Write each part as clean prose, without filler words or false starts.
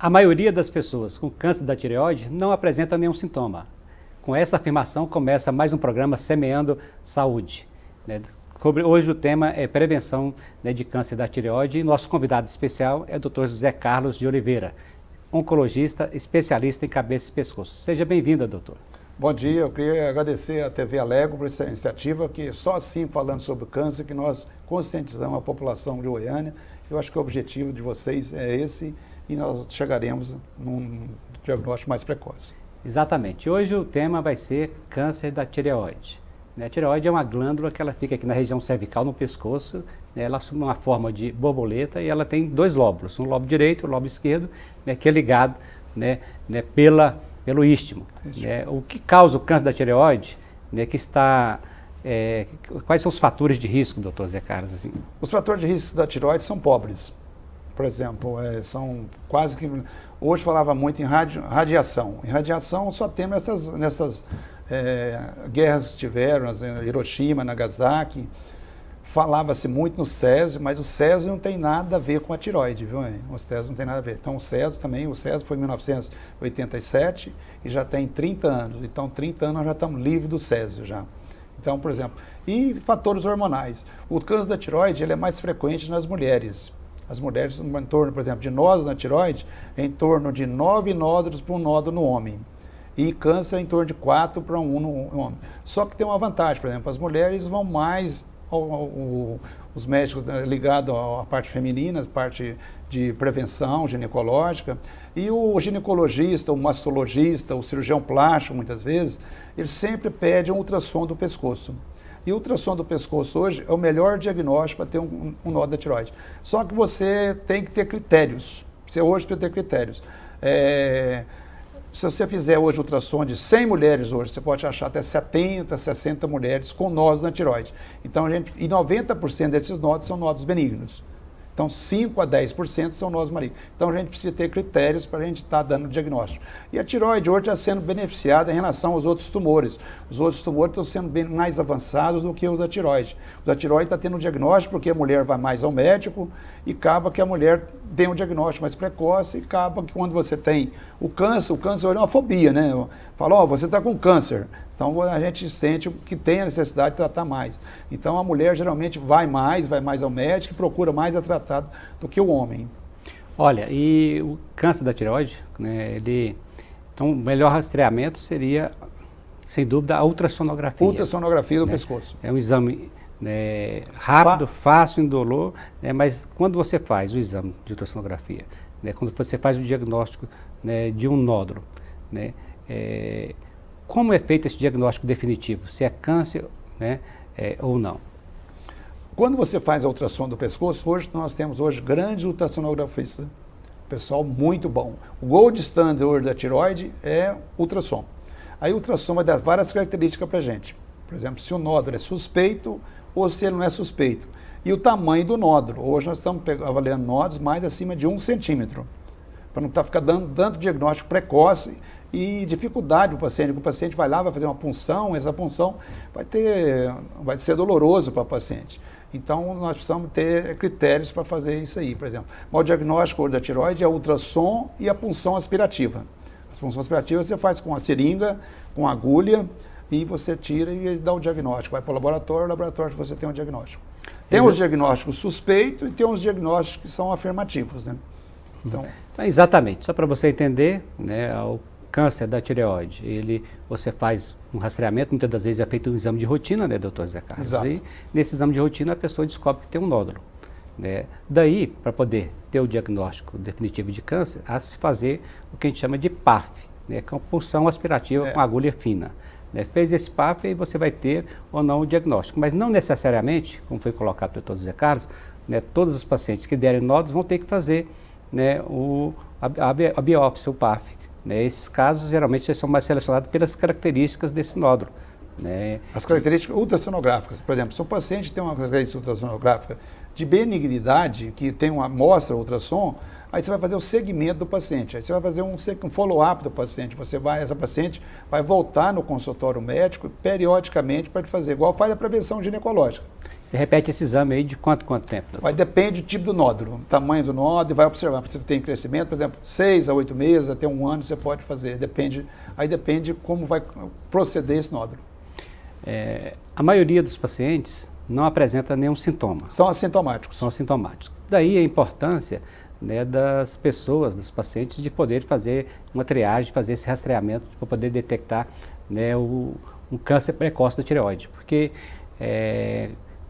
A maioria das pessoas com câncer da tireoide não apresenta nenhum sintoma. Com essa afirmação começa mais um programa Semeando Saúde. Né? Hoje o tema é prevenção, né, de câncer da tireoide e nosso convidado especial é o Dr. José Carlos de Oliveira, oncologista, especialista em cabeça e pescoço. Seja bem-vindo, doutor. Bom dia, eu queria agradecer à TV Alego por essa iniciativa, que só assim, falando sobre o câncer, que nós conscientizamos a população de Goiânia. Eu acho que o objetivo de vocês é esse e nós chegaremos num diagnóstico mais precoce. Exatamente. Hoje o tema vai ser câncer da tireoide. A tireoide é uma glândula que ela fica aqui na região cervical, no pescoço, né? Ela assume uma forma de borboleta e ela tem dois lóbulos, um lobo direito e um lobo esquerdo, né, que é ligado, né, pelo istmo. Né? O que causa o câncer da tireoide, né, quais são os fatores de risco, doutor Zé Carlos? Assim? Os fatores de risco da tireoide são pobres. Por exemplo, são quase que... Hoje falava muito em radiação. Em radiação só temos nessas guerras que tiveram, Hiroshima, Nagasaki. Falava-se muito no césio, mas o césio não tem nada a ver com a tireoide, viu? O césio não tem nada a ver. Então o césio foi em 1987 e já tem 30 anos. Então 30 anos nós já estamos livres do césio já. Então, por exemplo, e fatores hormonais. O câncer da tireoide ele é mais frequente nas mulheres. As mulheres, em torno, por exemplo, de nódulos na tireoide, em torno de 9 nódulos para um nódulo no homem. E câncer em torno de 4 para 1 no homem. Só que tem uma vantagem, por exemplo, as mulheres vão mais, os médicos ligados à parte feminina, à parte de prevenção ginecológica, e o ginecologista, o mastologista, o cirurgião plástico, muitas vezes, eles sempre pedem um ultrassom do pescoço. E o ultrassom do pescoço hoje é o melhor diagnóstico para ter um nódulo da tireoide. Só que você tem que ter critérios. Você hoje precisa ter critérios. Se você fizer hoje ultrassom de 100 mulheres hoje, você pode achar até 70, 60 mulheres com nódulos na tireoide. Então, e 90% desses nódulos são nódulos benignos. Então, 5 a 10% são nódulos malignos. Então, a gente precisa ter critérios para a gente estar dando diagnóstico. E a tireoide hoje está sendo beneficiada em relação aos outros tumores. Os outros tumores estão sendo bem mais avançados do que os da tireoide. O da tireoide está tendo um diagnóstico porque a mulher vai mais ao médico e acaba que a mulher tem um diagnóstico mais precoce e acaba que quando você tem o câncer hoje é uma fobia, né? Fala, você está com câncer. Então a gente sente que tem a necessidade de tratar mais. Então a mulher geralmente vai mais ao médico e procura mais a tratado do que o homem. Olha, e o câncer da tireoide, né, então o melhor rastreamento seria, sem dúvida, a ultrassonografia. Ultrassonografia do pescoço. É um exame, né, rápido, fácil, indolor, né, mas quando você faz o exame de ultrassonografia, né, quando você faz o diagnóstico, né, de um nódulo, né, como é feito esse diagnóstico definitivo? Se é câncer, né, ou não? Quando você faz a ultrassom do pescoço, hoje nós temos grandes ultrassonografistas, pessoal muito bom. O gold standard hoje da tireoide é ultrassom. Aí o ultrassom vai dar várias características para a gente. Por exemplo, se o nódulo é suspeito ou se ele não é suspeito. E o tamanho do nódulo. Hoje nós estamos avaliando nódulos mais acima de 1 centímetro. Para não ficar dando tanto diagnóstico precoce e dificuldade para o paciente, porque o paciente vai lá, vai fazer uma punção, essa punção vai ser doloroso para o paciente. Então, nós precisamos ter critérios para fazer isso aí, por exemplo. O diagnóstico da tireoide é o ultrassom e a punção aspirativa. A punção aspirativa você faz com a seringa, com a agulha, e você tira e dá o diagnóstico. Vai para o laboratório você tem um diagnóstico. Tem os diagnósticos suspeitos e tem os diagnósticos que são afirmativos, né? Então, exatamente, só para você entender, né, o câncer da tireoide, você faz um rastreamento, muitas das vezes é feito um exame de rotina, né, doutor Zé Carlos? Exato. E nesse exame de rotina a pessoa descobre que tem um nódulo. Né? Daí, para poder ter o diagnóstico definitivo de câncer, há se fazer o que a gente chama de PAF, né, que é uma punção aspirativa com agulha fina. Né? Fez esse PAF e você vai ter ou não o diagnóstico, mas não necessariamente, como foi colocado pelo doutor Zé Carlos, né, todos os pacientes que derem nódulos vão ter que fazer, né, a biópsia, o PAF. Né? Esses casos geralmente são mais selecionados pelas características desse nódulo. Né? As características ultrassonográficas, por exemplo, se o paciente tem uma característica ultrassonográfica de benignidade, que tem uma amostra ultrassom, aí você vai fazer o segmento do paciente, aí você vai fazer um follow-up do paciente, essa paciente vai voltar no consultório médico periodicamente para fazer, igual faz a prevenção ginecológica. Você repete esse exame aí de quanto tempo, doutor? Mas depende do tipo do nódulo, o tamanho do nódulo, e vai observar. Se tem crescimento, por exemplo, 6 a 8 meses, até 1 ano você pode fazer. Aí depende como vai proceder esse nódulo. A maioria dos pacientes não apresenta nenhum sintoma. São assintomáticos. São assintomáticos. Daí a importância, né, das pessoas, dos pacientes, de poder fazer uma triagem, fazer esse rastreamento para poder detectar, né, um câncer precoce da tireoide. Porque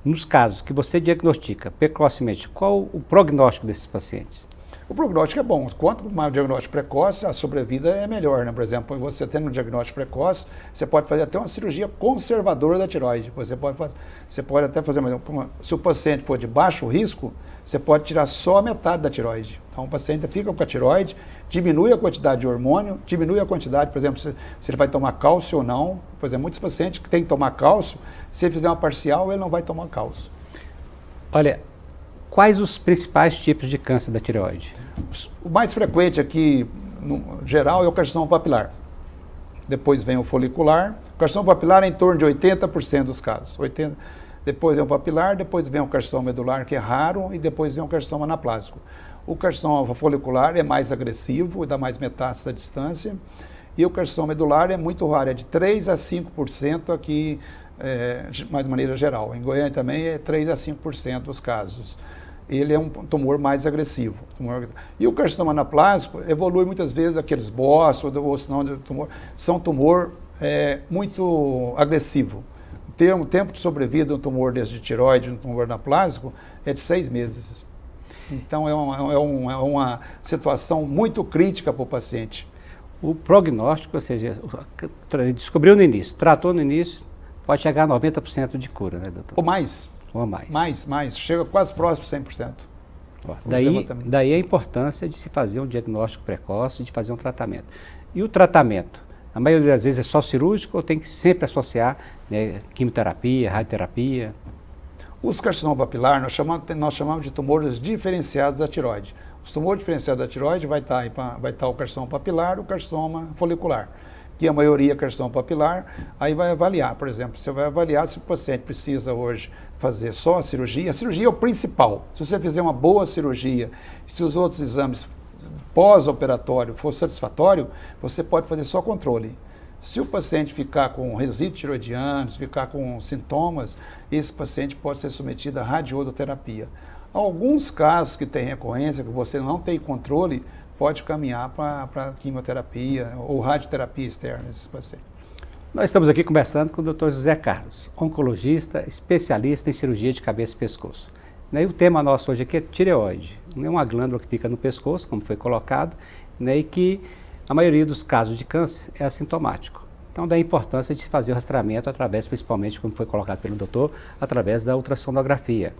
nos casos que você diagnostica precocemente, qual o prognóstico desses pacientes? O prognóstico é bom. Quanto mais o diagnóstico precoce, a sobrevida é melhor, né? Por exemplo, você tendo um diagnóstico precoce, você pode fazer até uma cirurgia conservadora da tireoide. Você pode até fazer, se o paciente for de baixo risco, você pode tirar só a metade da tireoide. Então o paciente fica com a tireoide, diminui a quantidade de hormônio, diminui a quantidade, por exemplo, se ele vai tomar cálcio ou não. Por exemplo, muitos pacientes que têm que tomar cálcio, se ele fizer uma parcial, ele não vai tomar cálcio. Olha, quais os principais tipos de câncer da tireoide? O mais frequente aqui, no geral, é o carcinoma papilar. Depois vem o folicular. O carcinoma papilar é em torno de 80% dos casos. Depois vem o papilar, depois vem o carcinoma medular, que é raro, e depois vem o carcinoma anaplásico. O carcinoma folicular é mais agressivo, dá mais metástase à distância. E o carcinoma medular é muito raro, é de 3 a 5% aqui, mais de maneira geral. Em Goiânia também é 3 a 5% dos casos. Ele é um tumor mais agressivo. E o carcinoma anaplásico evolui muitas vezes daqueles bostos, ou senão de tumor, são tumor muito agressivo. O tempo de sobrevida de um tumor desse de tireoide, um tumor anaplásico, é de 6 meses. Então é uma situação muito crítica para o paciente. O prognóstico, ou seja, descobriu no início, tratou no início, pode chegar a 90% de cura, né, doutor? Ou mais. Ou mais. Mais. Chega quase próximo de 100%. Daí a importância de se fazer um diagnóstico precoce, de fazer um tratamento. E o tratamento, a maioria das vezes é só cirúrgico ou tem que sempre associar, né, quimioterapia, radioterapia? Os carcinomas papilar, nós chamamos de tumores diferenciados da tireoide. Os tumores diferenciados da tireoide vai estar o carcinoma papilar, o carcinoma folicular, que a maioria é carcinoma papilar. Aí vai avaliar, por exemplo, você vai avaliar se o paciente precisa hoje fazer só a cirurgia. A cirurgia é o principal. Se você fizer uma boa cirurgia, se os outros exames pós-operatório for satisfatório, você pode fazer só controle. Se o paciente ficar com resíduo tireoidiano, se ficar com sintomas, esse paciente pode ser submetido à radioterapia. Alguns casos que tem recorrência, que você não tem controle, pode caminhar para quimioterapia ou radioterapia externa nesses pacientes. Nós estamos aqui conversando com o Dr. José Carlos, oncologista, especialista em cirurgia de cabeça e pescoço. E o tema nosso hoje aqui é tireoide. É uma glândula que fica no pescoço, como foi colocado, e que a maioria dos casos de câncer é assintomático. Então, da importância de fazer o rastreamento através, principalmente, como foi colocado pelo doutor, através da ultrassonografia.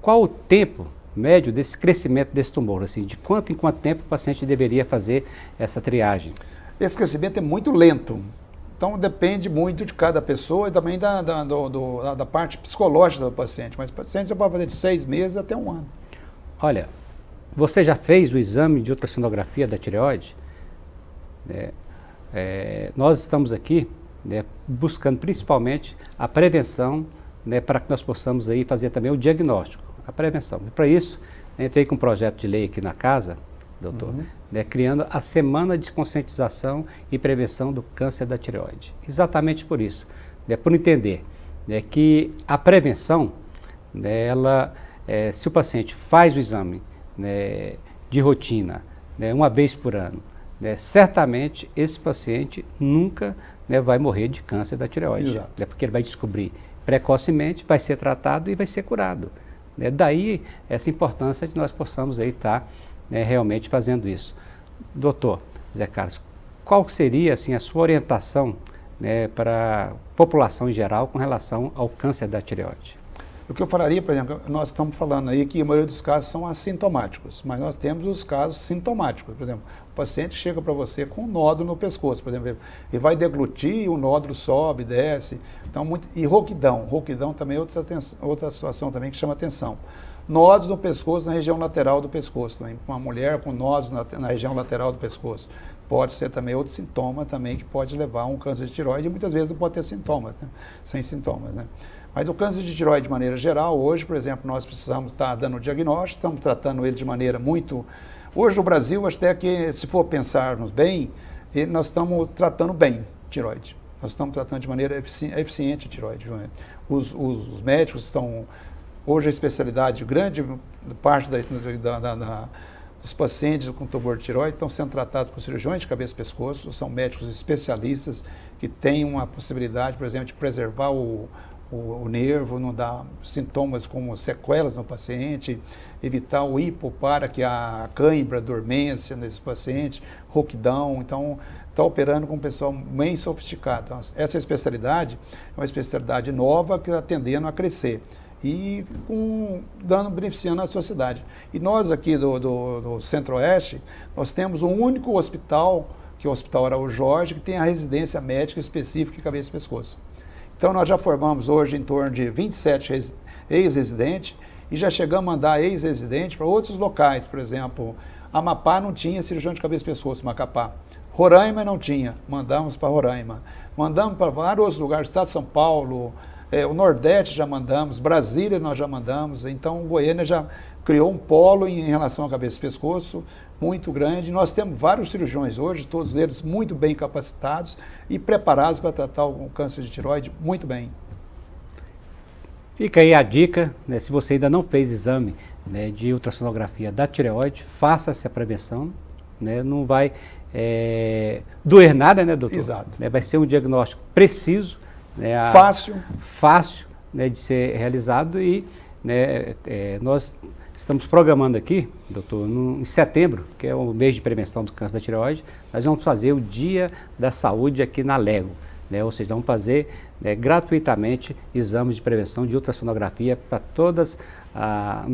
Qual o tempo médio desse crescimento desse tumor? Assim, de quanto em quanto tempo o paciente deveria fazer essa triagem? Esse crescimento é muito lento. Então, depende muito de cada pessoa e também da parte psicológica do paciente. Mas o paciente já pode fazer de 6 meses até 1 ano. Olha, você já fez o exame de ultrassonografia da tireoide? Nós estamos aqui, buscando principalmente a prevenção, para que nós possamos aí fazer também o diagnóstico, a prevenção. E para isso, entrei com um projeto de lei aqui na casa, doutor, criando a Semana de Conscientização e Prevenção do Câncer da Tireoide. Exatamente por isso, por entender que a prevenção, se o paciente faz o exame de rotina, uma vez por ano, certamente esse paciente nunca vai morrer de câncer da tireoide, porque ele vai descobrir precocemente, vai ser tratado e vai ser curado. Daí essa importância de nós possamos aí estar realmente fazendo isso. Doutor Zé Carlos, qual seria assim, a sua orientação para a população em geral com relação ao câncer da tireoide? O que eu falaria, por exemplo, nós estamos falando aí que a maioria dos casos são assintomáticos, mas nós temos os casos sintomáticos. Por exemplo, o paciente chega para você com um nódulo no pescoço, por exemplo, e vai deglutir e o nódulo sobe, desce. Então, e rouquidão. Rouquidão também é outra situação também que chama atenção. Nódulos no pescoço, na região lateral do pescoço também. Uma mulher com nódulos na região lateral do pescoço. pode ser também outro sintoma também que pode levar a um câncer de tireoide e muitas vezes não pode ter sintomas, né? Sem sintomas, né? Mas o câncer de tireoide de maneira geral, hoje, por exemplo, nós precisamos estar dando o diagnóstico, estamos tratando ele de maneira muito... Hoje no Brasil, até que se for pensarmos bem, nós estamos tratando bem tireoide. Nós estamos tratando de maneira eficiente a tireoide. Os médicos estão... Hoje a especialidade, grande parte dos pacientes com tumor de tireoide estão sendo tratados por cirurgiões de cabeça e pescoço, são médicos especialistas que têm uma possibilidade, por exemplo, de preservar o nervo, não dar sintomas como sequelas no paciente, evitar o para que a cãibra, dormência nesse paciente, rouquidão. Então, está operando com um pessoal bem sofisticado. Então, essa especialidade é uma especialidade nova que está tendendo a crescer e beneficiando a sociedade. E nós aqui do Centro-Oeste, nós temos um único hospital, que é o Hospital Araújo Jorge, que tem a residência médica específica em cabeça e pescoço. Então, nós já formamos hoje em torno de 27 ex-residentes e já chegamos a mandar ex-residentes para outros locais. Por exemplo, Amapá não tinha cirurgião de cabeça e pescoço, Macapá. Roraima não tinha, mandamos para Roraima. Mandamos para vários outros lugares, Estado de São Paulo, o Nordeste já mandamos, Brasília nós já mandamos. Então, Goiânia já criou um polo em relação à cabeça e pescoço muito grande. Nós temos vários cirurgiões hoje, todos eles muito bem capacitados e preparados para tratar o câncer de tireoide muito bem. Fica aí a dica, né, se você ainda não fez exame, né, de ultrassonografia da tireoide, faça essa prevenção, né, não vai doer nada, né, doutor? Exato. Vai ser um diagnóstico preciso, né, fácil, né, de ser realizado e, né, nós estamos programando aqui, doutor, em setembro, que é o mês de prevenção do câncer da tireoide, nós vamos fazer o Dia da Saúde aqui na Lego, né? Ou seja, vamos fazer, né, gratuitamente exames de prevenção de ultrassonografia para toda a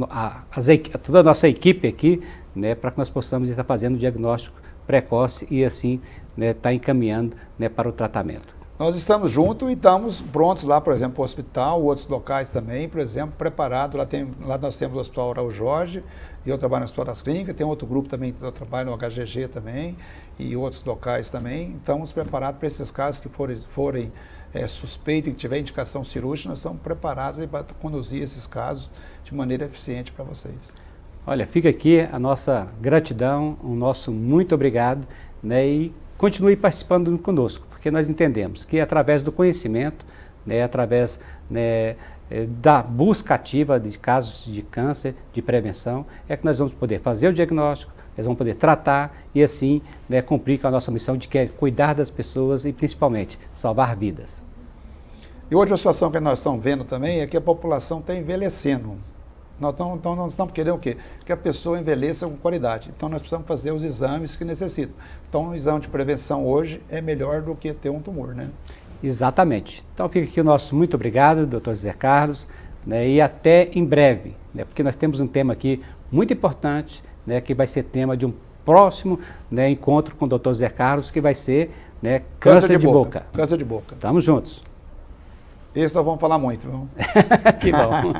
nossa equipe aqui, né, para que nós possamos estar fazendo o diagnóstico precoce e assim, né, estar encaminhando, né, para o tratamento. Nós estamos juntos e estamos prontos lá, por exemplo, para o hospital, outros locais também, por exemplo, preparado. Lá nós temos o Hospital Araújo Jorge, e eu trabalho no Hospital das Clínicas, tem outro grupo também que eu trabalho no HGG também, e outros locais também. Estamos preparados para esses casos que forem suspeitos e que tiver indicação cirúrgica, nós estamos preparados para conduzir esses casos de maneira eficiente para vocês. Olha, fica aqui a nossa gratidão, o nosso muito obrigado, né, e continue participando conosco, porque nós entendemos que através do conhecimento, né, através, né, da busca ativa de casos de câncer, de prevenção, é que nós vamos poder fazer o diagnóstico, nós vamos poder tratar e assim, né, cumprir com a nossa missão de que é cuidar das pessoas e principalmente salvar vidas. E hoje a situação que nós estamos vendo também é que a população está envelhecendo. Nós estamos querendo o quê? Que a pessoa envelheça com qualidade. Então, nós precisamos fazer os exames que necessitam. Então, o exame de prevenção hoje é melhor do que ter um tumor, né? Exatamente. Então, fica aqui o nosso muito obrigado, doutor Zé Carlos, né, e até em breve, né, porque nós temos um tema aqui muito importante, né, que vai ser tema de um próximo, né, encontro com o doutor Zé Carlos, que vai ser, né, câncer de boca. Câncer de boca. Estamos juntos. Isso nós vamos falar muito, viu? Que bom.